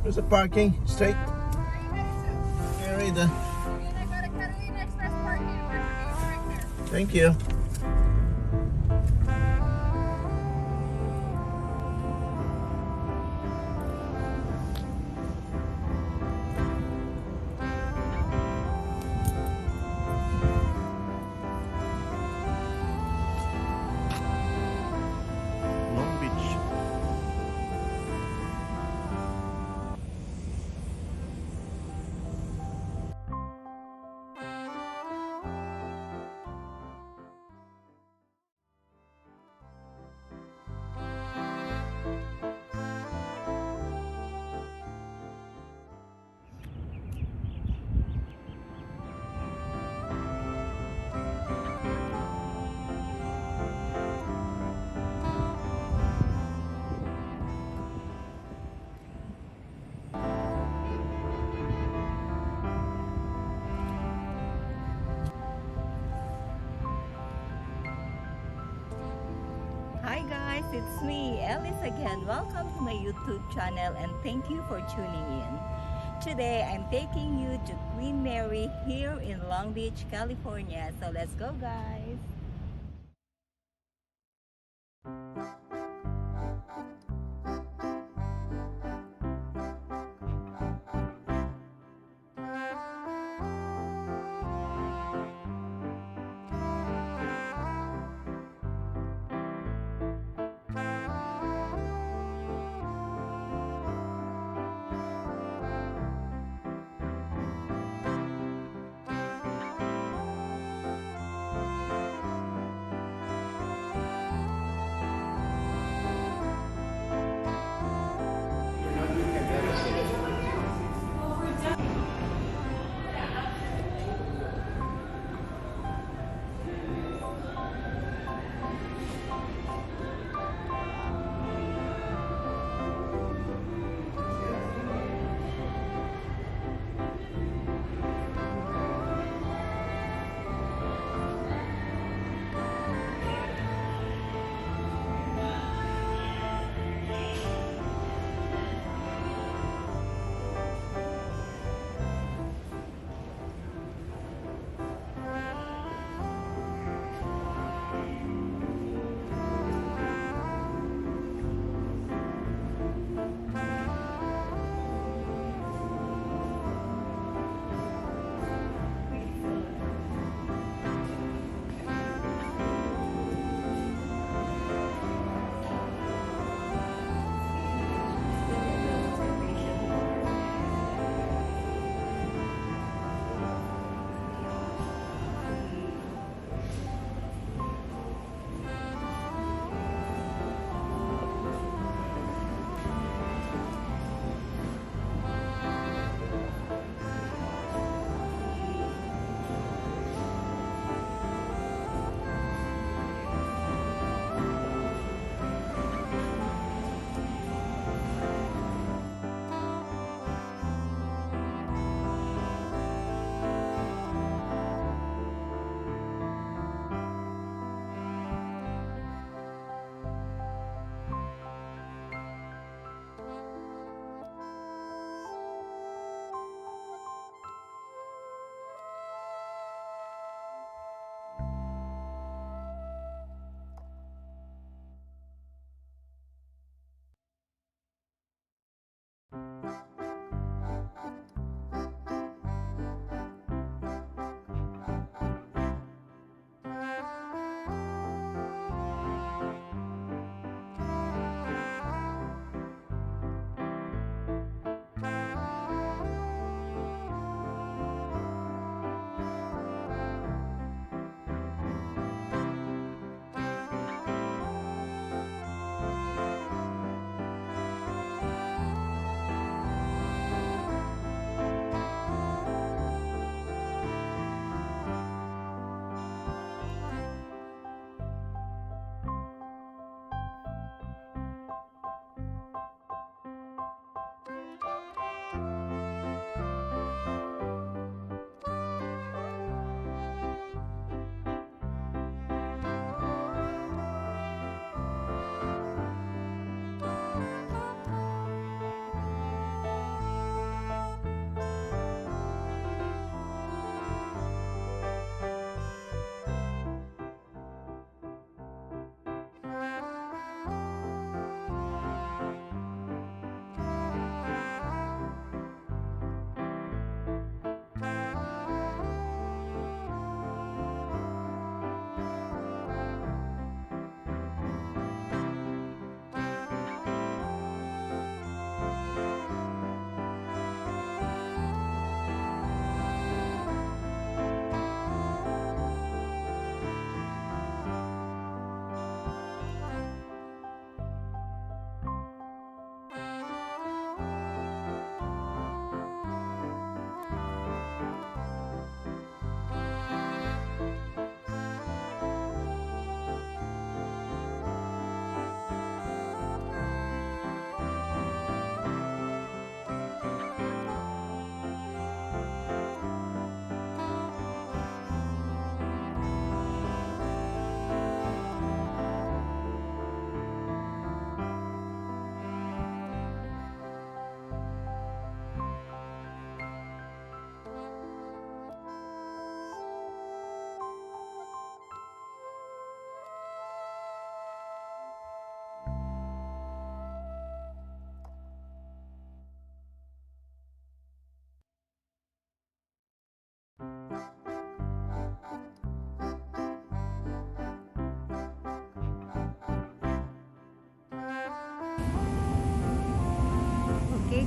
Where's the parking? Straight. Carry the. Thank you. Long Beach. Hi guys, it's me, Alice again. Welcome to my YouTube channel and thank you for tuning in. Today, I'm taking you to Queen Mary here in Long Beach, California. So let's go guys!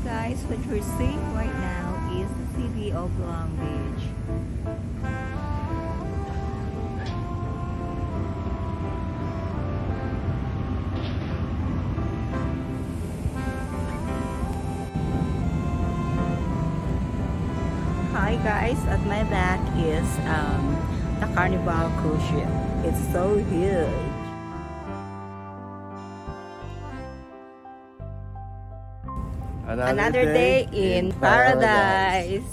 guys, what you're seeing right now is the city of Long Beach. Hi guys, at my back is the Carnival cruise ship. It's so huge. Another day in paradise.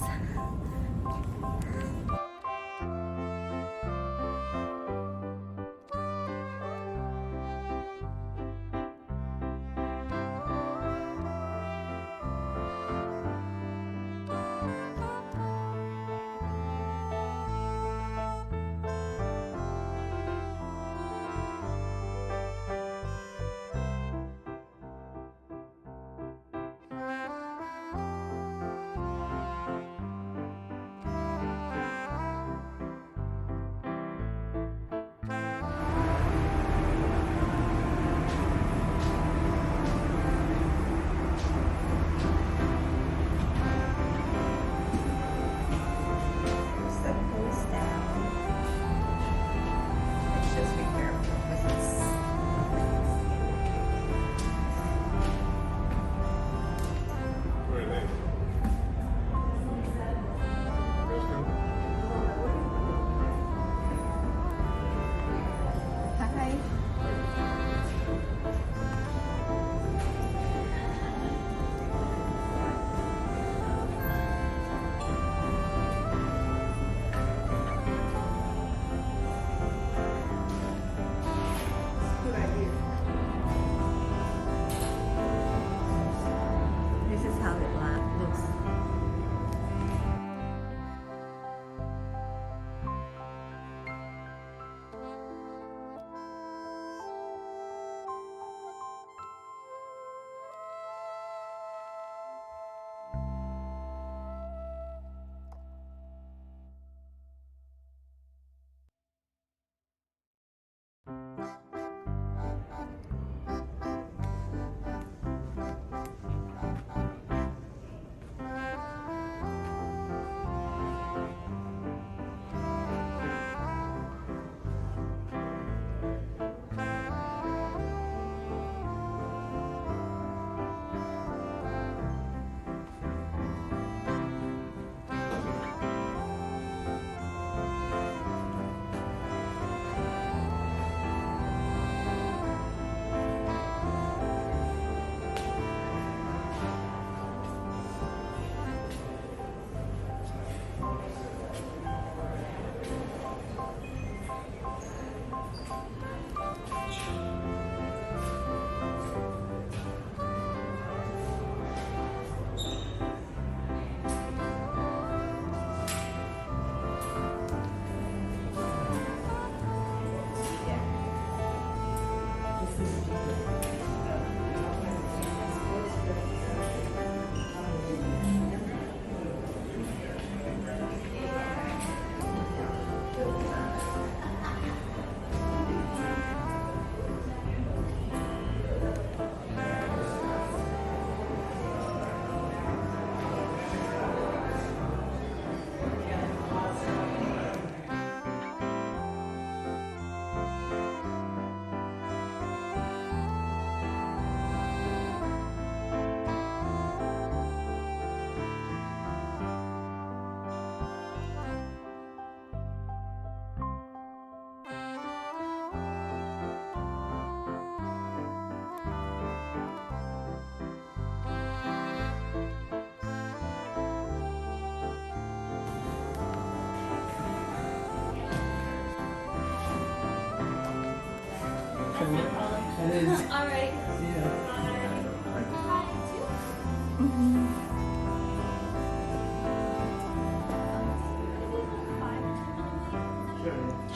All right.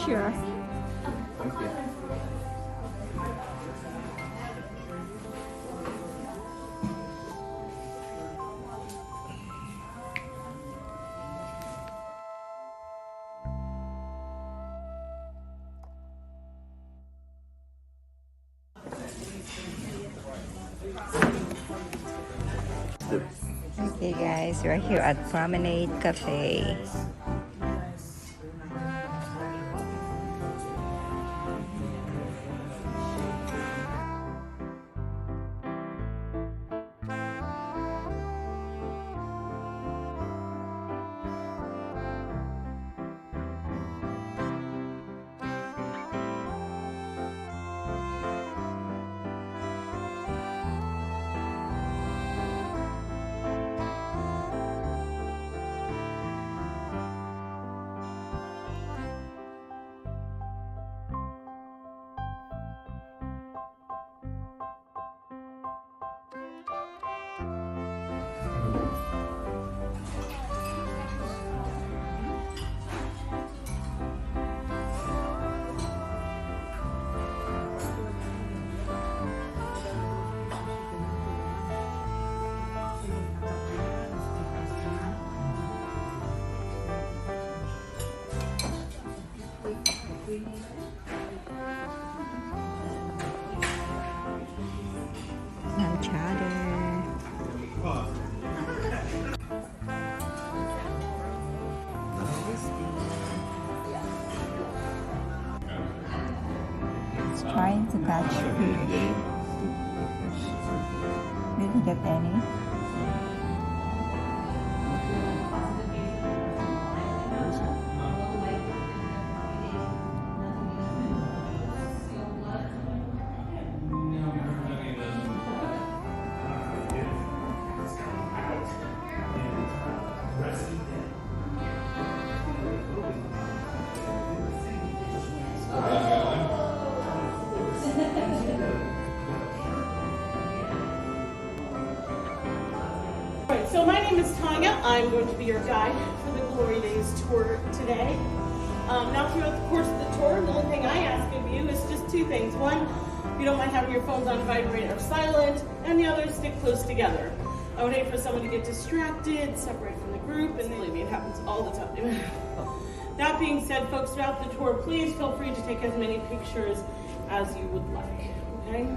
Sure. Thank you. Okay guys, we're here at Promenade Cafe. Lunch It's trying to catch fish. Did you get any? So my name is Tanya. I'm going to be your guide for the Glory Days tour today. Now throughout the course of the tour, the only thing I ask of you is just two things. One, if you don't mind having your phones on vibrate or silent, and the other, stick close together. I would hate for someone to get distracted, separate from the group, and believe me, it happens all the time. That being said, folks, throughout the tour, please feel free to take as many pictures as you would like, okay?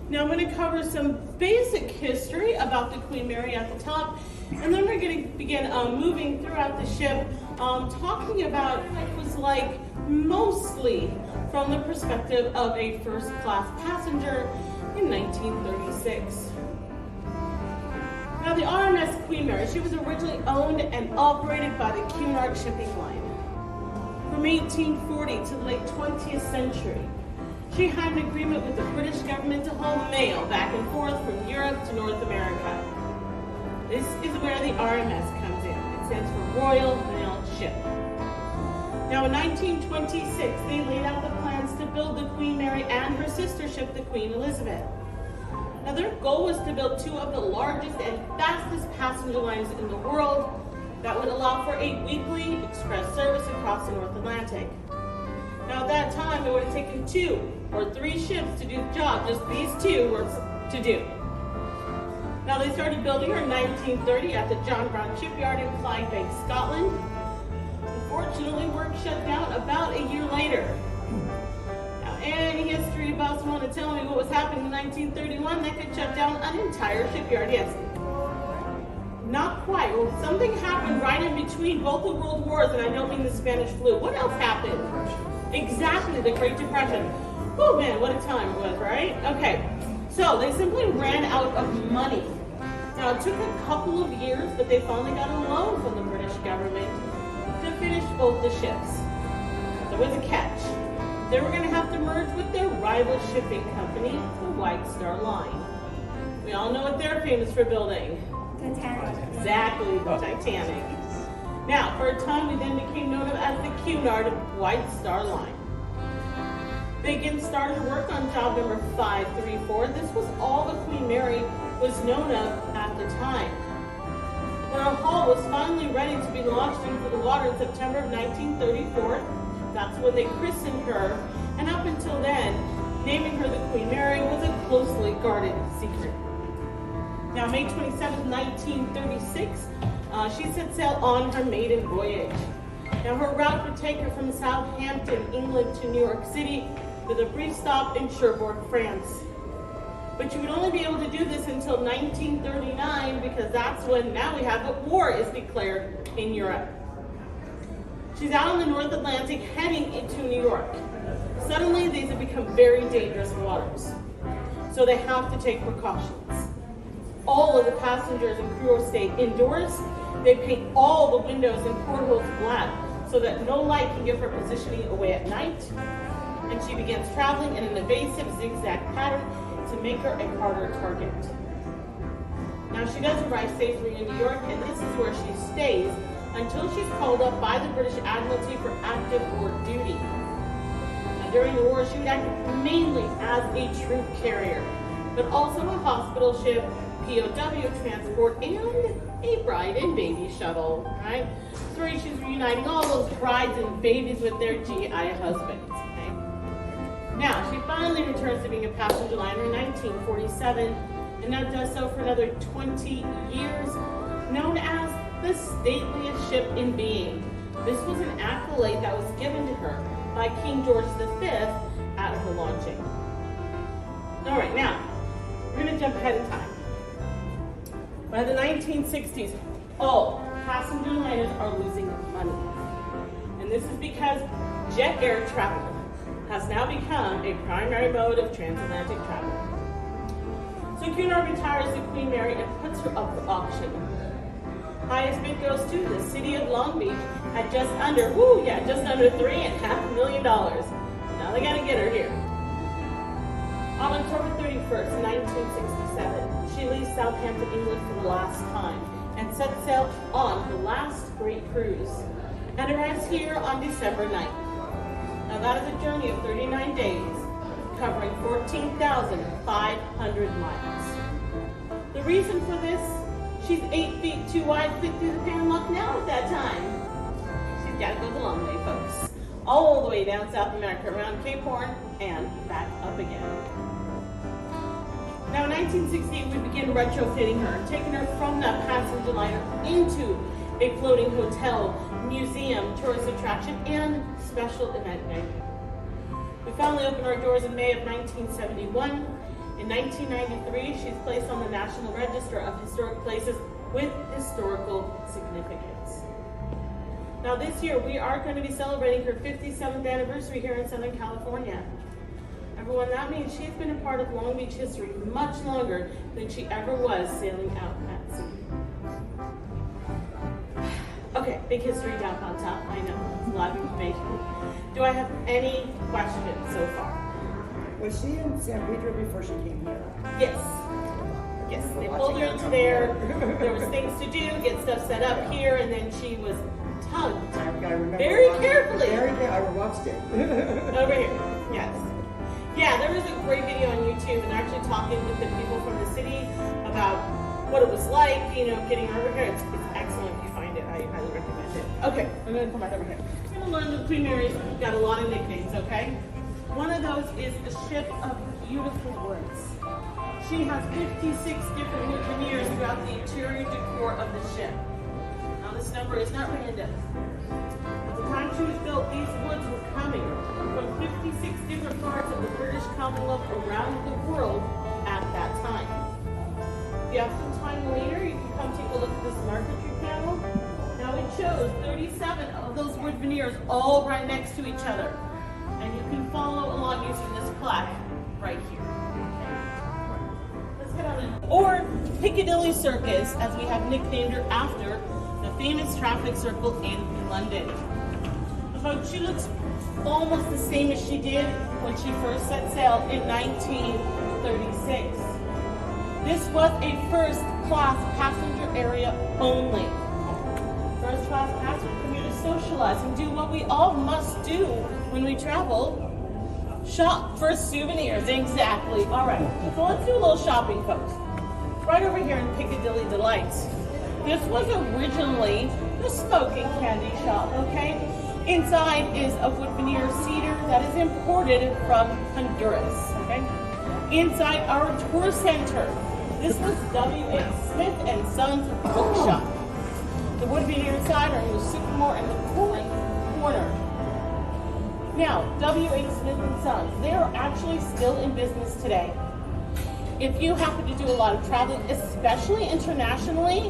Now I'm going to cover some basic history about the Queen Mary at the top, and then we're going to begin moving throughout the ship, talking about what it was like mostly from the perspective of a first-class passenger in 1936. Now the RMS Queen Mary, she was originally owned and operated by the Cunard shipping line. From 1840 to the late 20th century, she had an agreement with the British government to haul mail back and forth from Europe to North America. This is where the RMS comes in. It stands for Royal Mail Ship. Now in 1926, they laid out the plans to build the Queen Mary and her sister ship, the Queen Elizabeth. Now their goal was to build two of the largest and fastest passenger lines in the world that would allow for a weekly express service across the North Atlantic. Now at that time, it would have taken 2 or 3 ships to do the job. Just these two were to do. Now they started building her in 1930 at the John Brown Shipyard in Clydebank, Scotland. Unfortunately, work shut down about a year later. Now any history buffs want to tell me what was happening in 1931 that could shut down an entire shipyard? Yes. Not quite. Well, something happened right in between both the world wars, and I don't mean the Spanish flu. What else happened? Exactly, the Great Depression. Oh man, what a time it was, right? Okay, so they simply ran out of money. Now it took a couple of years, but they finally got a loan from the British government to finish both the ships. There was a catch. They were going to have to merge with their rival shipping company, the White Star Line. We all know what they're famous for building. Titanic. Exactly, the Titanic. Now, for a time, we then became known as the Cunard White Star Line. They again started work on job number 534. This was all the Queen Mary was known of at the time. When our hull was finally ready to be launched into the water in September of 1934, that's when they christened her, and up until then, naming her the Queen Mary was a closely guarded secret. Now, May 27, 1936, she set sail on her maiden voyage. Now, her route would take her from Southampton, England to New York City with a brief stop in Cherbourg, France. But you would only be able to do this until 1939 because that's when now we have a war is declared in Europe. She's out on the North Atlantic heading into New York. Suddenly these have become very dangerous waters. So they have to take precautions. All of the passengers and crew stay indoors. They paint all the windows and portholes black so that no light can give her positioning away at night. And she begins traveling in an evasive zigzag pattern to make her a harder target. Now she does arrive safely in New York, and this is where she stays until she's called up by the British Admiralty for active war duty. Now, during the war, she would act mainly as a troop carrier, but also a hospital ship, POW transport, and a bride and baby shuttle, right? So she's reuniting all those brides and babies with their GI husbands. Now, she finally returns to being a passenger liner in 1947, and now does so for another 20 years, known as the stateliest ship in being. This was an accolade that was given to her by King George V at her launching. All right, now, we're going to jump ahead in time. By the 1960s, all passenger liners are losing money. And this is because jet air travel has now become a primary mode of transatlantic travel. So Cunard retires the Queen Mary and puts her up for auction. Highest bid goes to the city of Long Beach at just under $3.5 million. Now they gotta get her here. On October 31st, 1967, she leaves Southampton, England for the last time and sets sail on her last great cruise and arrives here on December 9th. Now that is a journey of 39 days, covering 14,500 miles. The reason for this, she's 8 feet too wide to fit through the Panama Canal at that time. She's got to go the long way, folks. All the way down South America, around Cape Horn, and back up again. Now in 1968, we begin retrofitting her, taking her from that passenger liner into a floating hotel, museum, tourist attraction, and special event venue. We finally opened our doors in May of 1971. In 1993, she's placed on the National Register of Historic Places with historical significance. Now this year, we are going to be celebrating her 57th anniversary here in Southern California. Everyone, that means she's been a part of Long Beach history much longer than she ever was sailing out at sea. Okay, big history down on top. I know, it's a lot of information. Do I have any questions so far? Was she in San Pedro before she came here? Yes. Yes, they pulled her into there. There was things to do, get stuff set up here, and then she was tugged I remember very carefully. I watched it. Over here, yes. Yeah, there was a great video on YouTube and actually talking with the people from the city about what it was like, getting her over here. It's excellent if you find it. I highly recommend it. Okay, I'm going to come back over here. We're going to learn the Queen Mary's got a lot of nicknames, okay? One of those is the ship of beautiful woods. She has 56 different wood veneers throughout the interior decor of the ship. Now this number is not random. At the time she was built, these woods were coming from 56 different parts of the British Commonwealth around the world at that time. If you have some time later, you can come take a look at this marquetry panel. Now it shows 37 of those wood veneers all right next to each other. And you can follow along using this plaque right here. Okay. Let's head on in. Or Piccadilly Circus, as we have nicknamed her after the famous traffic circle in London. So she looks almost the same as she did when she first set sail in 1936. This was a first-class passenger area only. First-class passengers come here to socialize and do what we all must do when we travel. Shop for souvenirs, exactly. All right, so let's do a little shopping, folks. Right over here in Piccadilly Delights. This was originally the smoking candy shop, okay? Inside is a wood veneer cedar that is imported from Honduras, okay? Inside our tour center, this was W.A. Smith and Sons Bookshop. The wood veneer inside are in the sycamore and the cooling corner. Now, W.A. Smith and Sons, they are actually still in business today. if you happen to do a lot of traveling, especially internationally,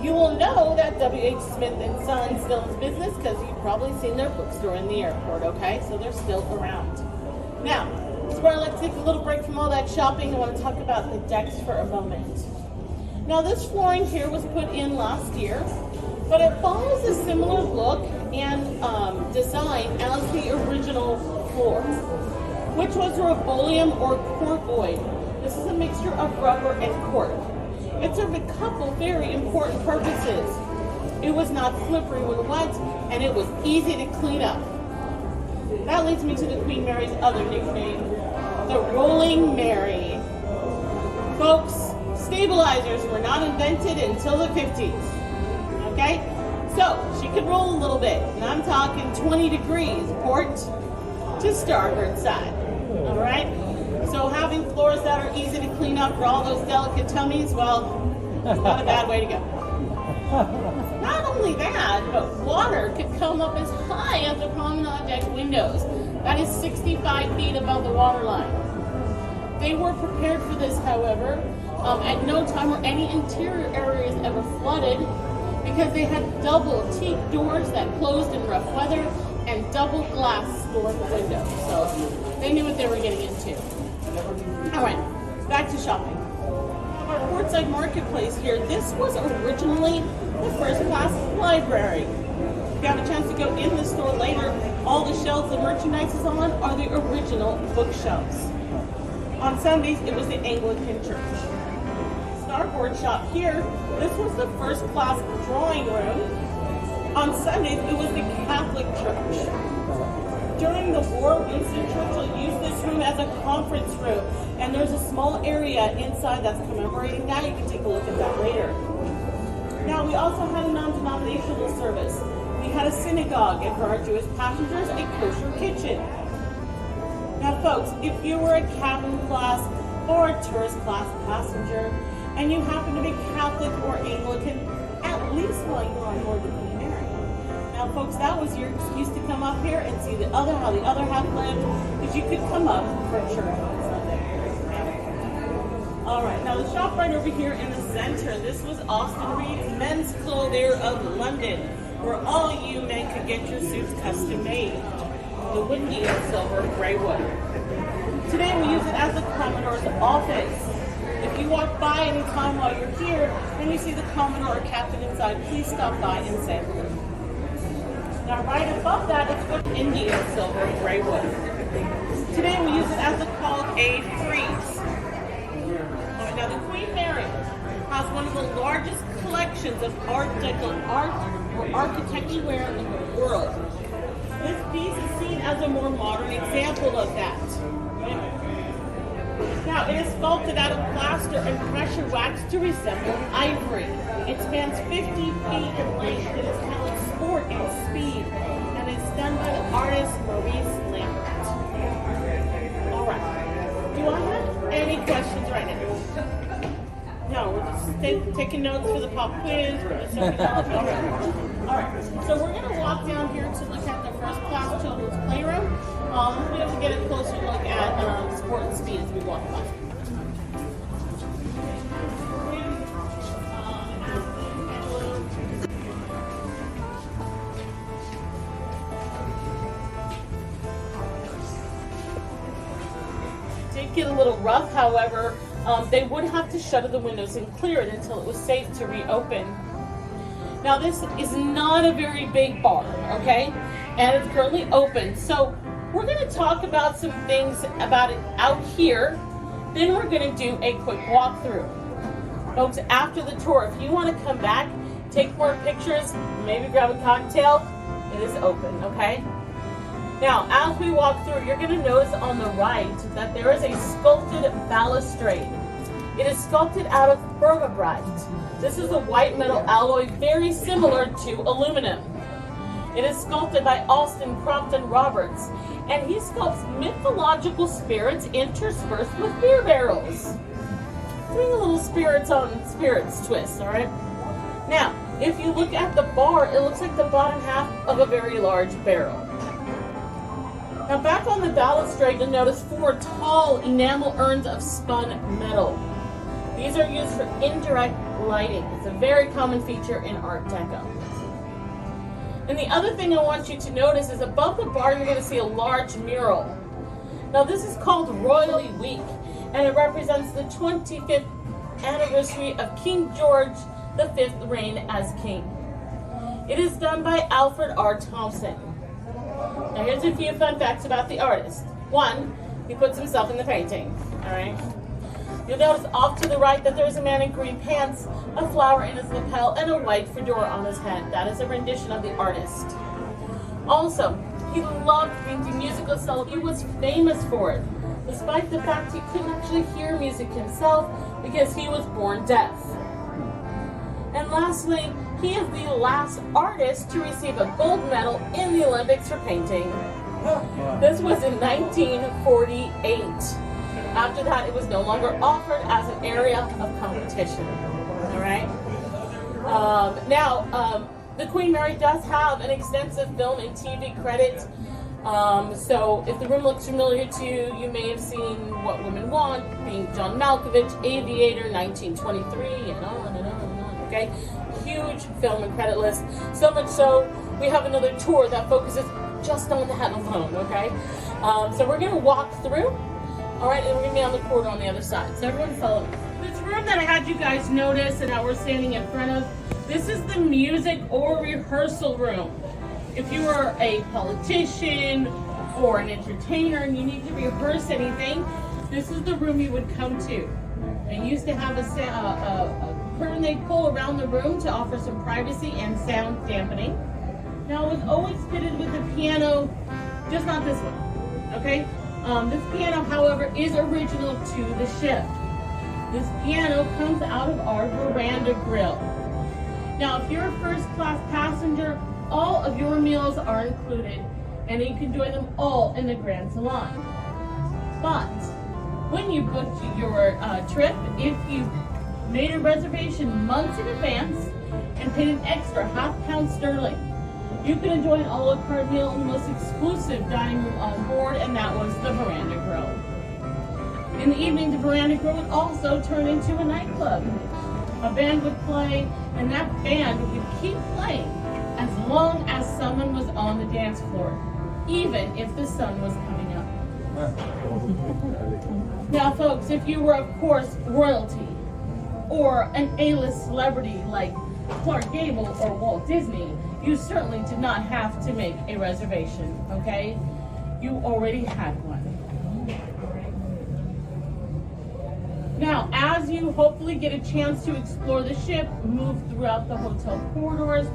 you will know that W.H. Smith and Son still is business because you've probably seen their bookstore in the airport, okay? So they're still around. Now, before I like to take a little break from all that shopping, I want to talk about the decks for a moment. Now, this flooring here was put in last year, but it follows a similar look and design as the original floor, which was Rivolium or corkoid. This is a mixture of rubber and cork. It served a couple very important purposes. It was not slippery when wet, and it was easy to clean up. That leads me to the Queen Mary's other nickname, the Rolling Mary. Folks, stabilizers were not invented until the 50s, okay? So, she could roll a little bit, and I'm talking 20 degrees, port to starboard side, all right? So having floors that are easy to clean up for all those delicate tummies, well, it's not a bad way to go. Not only that, but water could come up as high as the promenade deck windows. That is 65 feet above the water line. They were prepared for this, however. At no time were any interior areas ever flooded because they had double teak doors that closed in rough weather and double glass storm windows. So they knew what they were getting into. All right, back to shopping. Our Portside Marketplace here, this was originally the first class library. If you have a chance to go in the store later, all the shelves the merchandise is on are the original bookshelves. On Sundays, it was the Anglican Church. Starboard shop here, this was the first class drawing room. On Sundays, it was the Catholic Church. During the war, Winston Churchill used this room as a conference room, and there's a small area inside that's commemorating that. You can take a look at that later. Now, we also had a non-denominational service. We had a synagogue, and for our Jewish passengers, a kosher kitchen. Now, folks, if you were a cabin class or a tourist class passenger, and you happen to be Catholic or Anglican, at least while you were on board the Queen Mary. Now, folks, that was your excuse to come up here and see how the other half lived, because you could come up for church on Sunday. All right, now the shop right over here in the center, this was Austin Reed's Men's Clothier of London, where all you men could get your suits custom made. The windy and silver gray wood. Today we use it as the Commodore's office. If you walk by any time while you're here and you see the Commodore or Captain inside, please stop by and say hello. Now right above that, it's with Indian silver gray wood. Today we use it as called a frieze. Now the Queen Mary has one of the largest collections of Art Deco art or architecture in the world. This piece is seen as a more modern example of that. Now, it is sculpted out of plaster and pressure wax to resemble ivory. It spans 50 feet in length. It is called Sport and Speed, and it's done by the artist Maurice Lambert. All right. Do I have any questions right now? No, we're just taking notes for the pop quiz. All right. So we're going to walk down here to look at the first class children's playroom. We'll be able to get a closer look at Sport and Speed as we walk by. It did get a little rough, however, they would have to shutter the windows and clear it until it was safe to reopen. Now this is not a very big bar, okay? And it's currently open. So we're going to talk about some things about it out here. Then we're going to do a quick walkthrough. Folks, after the tour, if you want to come back, take more pictures, maybe grab a cocktail, it is open, okay? Now, as we walk through, you're going to notice on the right that there is a sculpted balustrade. It is sculpted out of bergmarite. This is a white metal alloy very similar to aluminum. It is sculpted by Alston Crompton Roberts, and he sculpts mythological spirits interspersed with beer barrels. Doing a little spirits on spirits twist, all right? Now, if you look at the bar, it looks like the bottom half of a very large barrel. Now, Now back on the balustrade, you'll notice 4 tall enamel urns of spun metal. These are used for indirect lighting. It's a very common feature in Art Deco. And the other thing I want you to notice is above the bar, you're going to see a large mural. Now this is called Royal Week, and it represents the 25th anniversary of King George V's reign as king. It is done by Alfred R. Thompson. Now here's a few fun facts about the artist. 1, he puts himself in the painting, all right? You'll notice off to the right that there's a man in green pants, a flower in his lapel, and a white fedora on his head. That is a rendition of the artist. Also, he loved painting musical scenes. He was famous for it, despite the fact he couldn't actually hear music himself because he was born deaf. And lastly, he is the last artist to receive a gold medal in the Olympics for painting. This was in 1948. After that, it was no longer offered as an area of competition. All right. The Queen Mary does have an extensive film and TV credit. So if the room looks familiar to you, you may have seen What Women Want, being John Malkovich, Aviator, 1923, and on and on and on. Okay, huge film and credit list. So much so, we have another tour that focuses just on that alone. Okay, so we're gonna walk through. All right, and we're gonna be on the corridor on the other side. So everyone follow me. This room that I had you guys notice and that we're standing in front of, this is the music or rehearsal room. If you are a politician or an entertainer and you need to rehearse anything, this is the room you would come to. They used to have a curtain they pull around the room to offer some privacy and sound dampening. Now it was always fitted with a piano, just not this one, okay? This piano, however, is original to the ship. This piano comes out of our veranda grill. Now, if you're a first-class passenger, all of your meals are included, and you can enjoy them all in the Grand Salon. But when you booked your trip, if you made a reservation months in advance and paid an extra £0.5 sterling, you could enjoy an a la carte meal in the most exclusive dining room on board, and that was the Veranda Grill. In the evening, the Veranda Grill would also turn into a nightclub. A band would play, and that band would keep playing as long as someone was on the dance floor, even if the sun was coming up. Now, folks, if you were, of course, royalty, or an A-list celebrity like Clark Gable or Walt Disney, you certainly did not have to make a reservation, okay? You already had one. Now, as you hopefully get a chance to explore the ship, move throughout the hotel corridors,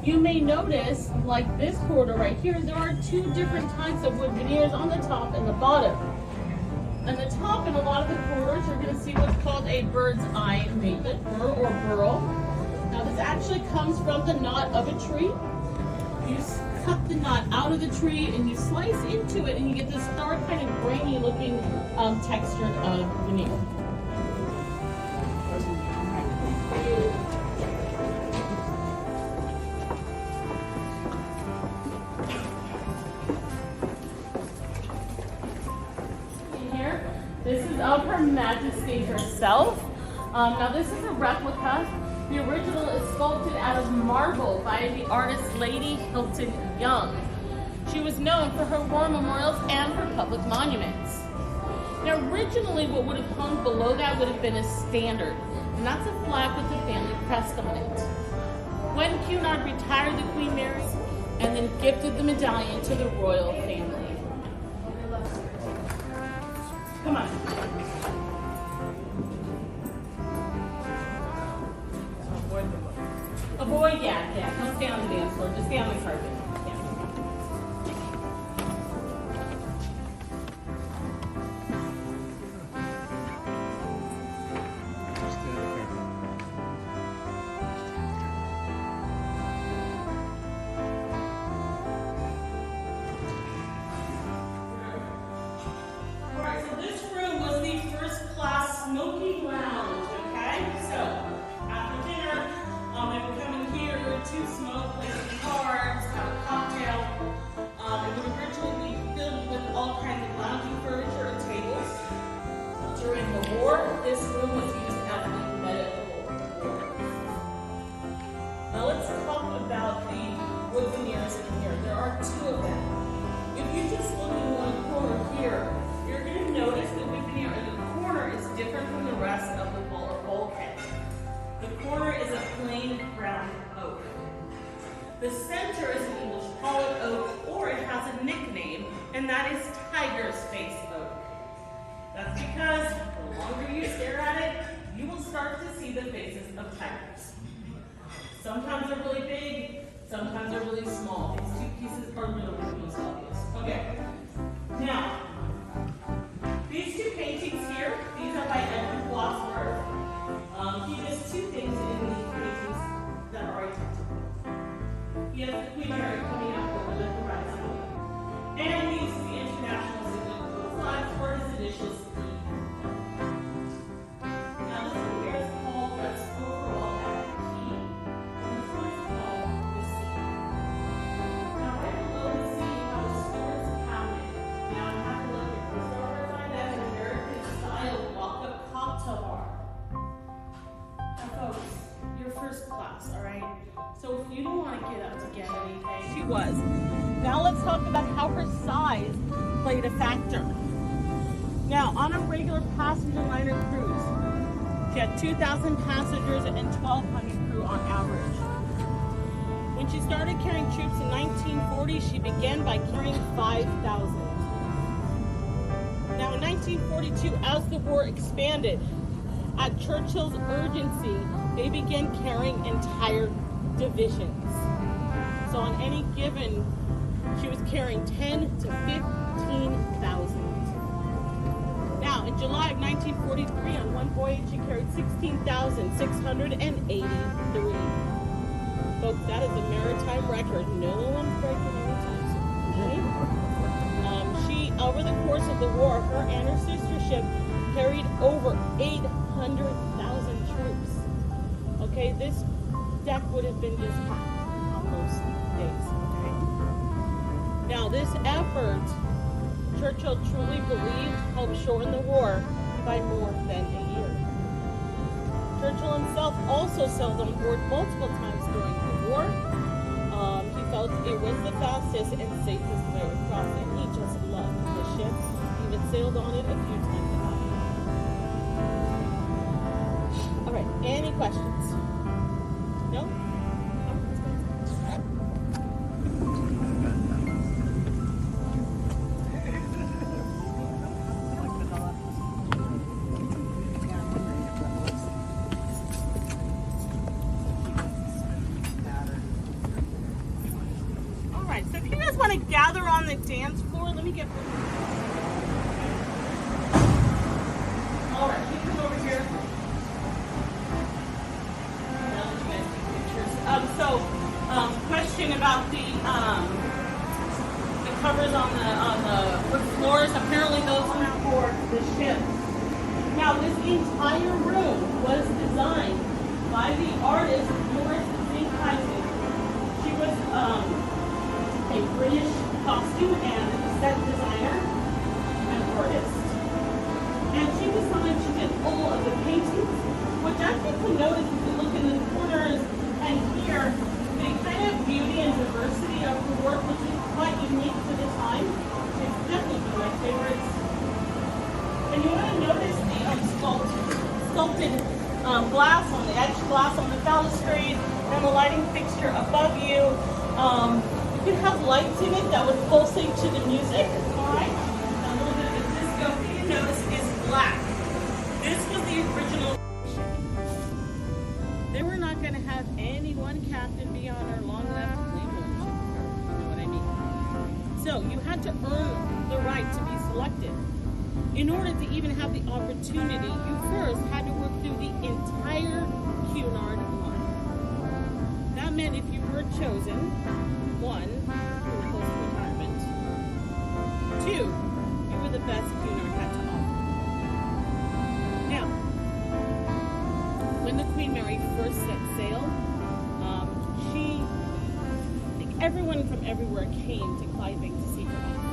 you may notice, like this corridor right here, there are 2 different types of wood veneers on the top and the bottom. On the top in a lot of the corridors, you're going to see what's called a bird's eye maple, burr or burl. Now this actually comes from the knot of a tree. You cut the knot out of the tree and you slice into it and you get this dark kind of grainy looking texture of veneer. Here, this is of Her Majesty herself. Now this is a replica. The original is sculpted out of marble by the artist Lady Hilton Young. She was known for her war memorials and her public monuments. Now originally what would have hung below that would have been a standard, and that's a flag with the family crest on it. When Cunard retired the Queen Mary and then gifted the medallion to the royal family. Come on. Avoid, yeah. Don't stay on the dance floor. Just stay on the carpet. Yeah. All right, so this room was the first-class smoking lounge. Okay, so after dinner, they would come in here to smoke, play some cards, have a cocktail. It would originally be filled with and that is tiger's face oak. That's because the longer you stare at it, you will start to see the faces of tigers. Sometimes they're really big, sometimes they're really small. These two pieces are really the most obvious. Okay, now, these two paintings here, these are by Edward Blossberg. He does two things in these paintings that are identical. He has the Queen Mary coming up over the horizon, and he uses the international signal flag for his initials E. Now this one here is called the overall epic key, and this one is called the C. Now right below the C, you have a store's cabinet. Now I have to look at this. So we're going to find that an American style walk-up cocktail bar. Now folks, you're first class, all right? So if you don't want to get up to get anything, she was. Now let's talk about how her size played a factor. Now, on a regular passenger liner cruise, she had 2,000 passengers and 1,200 crew on average. When she started carrying troops in 1940, she began by carrying 5,000. Now, in 1942, as the war expanded, at Churchill's urgency, they began carrying entire divisions. So on any given, she was carrying 10 to 15,000. Now, in July of 1943, on one voyage, she carried 16,683. Folks, that is a maritime record. No one's breaking anytime soon. She, over the course of the war, her and her sister ship carried over 800,000 troops. Okay, this deck would have been just packed on most days. Okay. Now, this effort, Churchill truly believed, helped shorten the war by more than a year. Churchill himself also sailed on board multiple times during the war. He felt it was the fastest and safest way across, and he just loved the ship. He even sailed on it a few times a night. All right, any questions? No? All right, so if you guys want to gather on the dance floor, let me get. All right, you come over here. Question about the covers on the wood floors. Apparently those were for the ship. Now this entire room was designed by the artist Morris Zinkheisen. She was a British costume and set designer and artist. And she did all of the paintings, which I think you'll notice if you look in the corners and here, the kind of beauty and diversity of the work, which is quite unique to the time. It's definitely my favorites. And you want to notice the sculpted glass on the edge glass on the balustrade and the lighting fixture above you. You could have lights in it that would pulsate to the music. Alright? A little bit of the disco thing you notice is black. This was the original. They were not going to have any one captain be on our long left wing. You know what I mean? So you had to earn the right to be selected. In order to even have the opportunity, you first had to work through the entire Cunard line. That meant if you were chosen, one, you were close to retirement. Two, you were the best Cunard had to offer. Now, when the Queen Mary first set sail, everyone from everywhere came to Clydebank to see her off.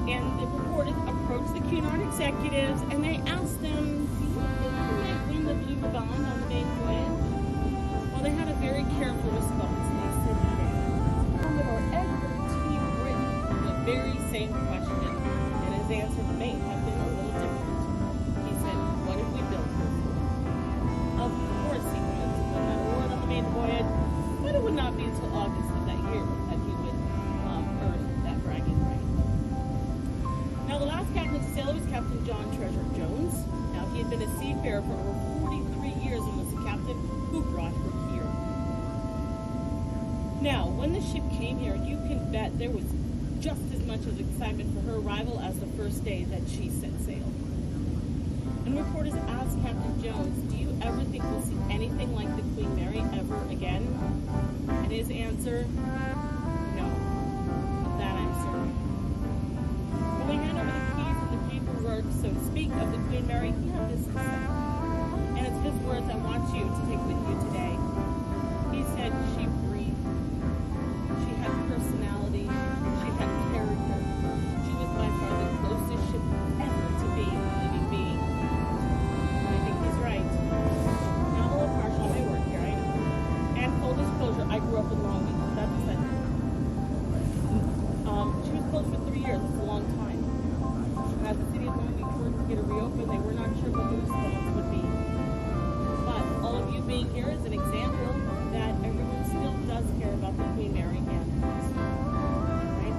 And the reporters approached the Cunard executives and they asked them, do you think you might win the bygone on the main voyage? Well, they had a very careful response. They said, Commodore Edward T. Britton, the very same question, and his answer may have been a little different. He said, what have we built her for? Of course he wanted to win that award on the main voyage, but it would not be until August of that year that he would earn that bragging been a seafarer for over 43 years and was the captain who brought her here. Now, when the ship came here, you can bet there was just as much as excitement for her arrival as the first day that she set sail. And reporters asked Captain Jones, do you ever think we'll see anything like the Queen Mary ever again? And his answer, no. That I'm certain. When we hand over the keys and the paperwork, so to speak, of the Queen Mary, he had this to say. And it's his words I want you to take with you today. He said she breathed. She had personality. She had character. She was by far the closest ship ever to being a living being. And I think he's right. Now, I'm a little partial on my work here, I know. And full disclosure, I grew up in Long Beach. That's a sentence. She was closed for 3 years. It's a long time. As the city of Long Beach worked to get her reopened, they were not sure what the response would be. But all of you being here is an example that everyone still does care about the Queen Mary and us. Right?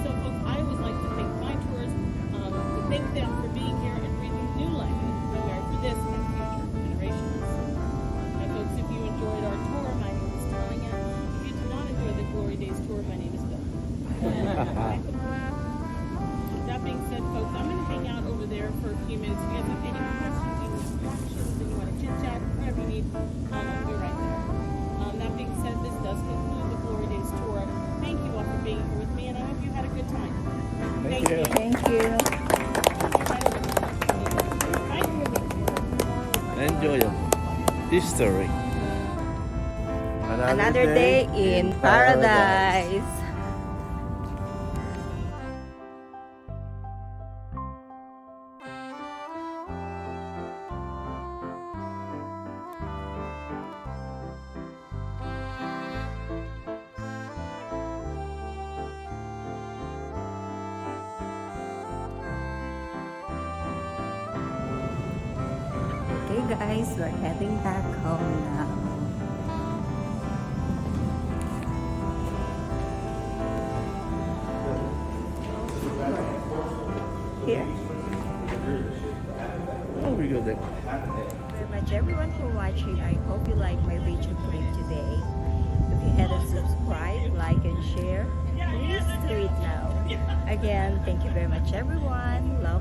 So, folks, I always like to thank my tourists, to thank them for being here and breathing new life into the Queen Mary for this and future generations. And, folks, if you enjoyed our tour, my name is Tanya. If you did not enjoy the Glory Days tour, my name is Bill. That being said, folks, I'm going to hang out over there for a few minutes. If you guys have any questions, any questions, and you want to chit-chat, whatever you need, I'll be right there. That being said, this does conclude the Glory Days tour. Thank you all for being here with me, and I hope you had a good time. Thank you. Thank you. Enjoy your history. Another day in paradise. Okay guys, we're heading back home now. Here. Oh, we go there. Thank you very much everyone for watching. I hope you liked my video clip today. If you hadn't subscribed, like and share, please do it now. Again, thank you very much everyone. Love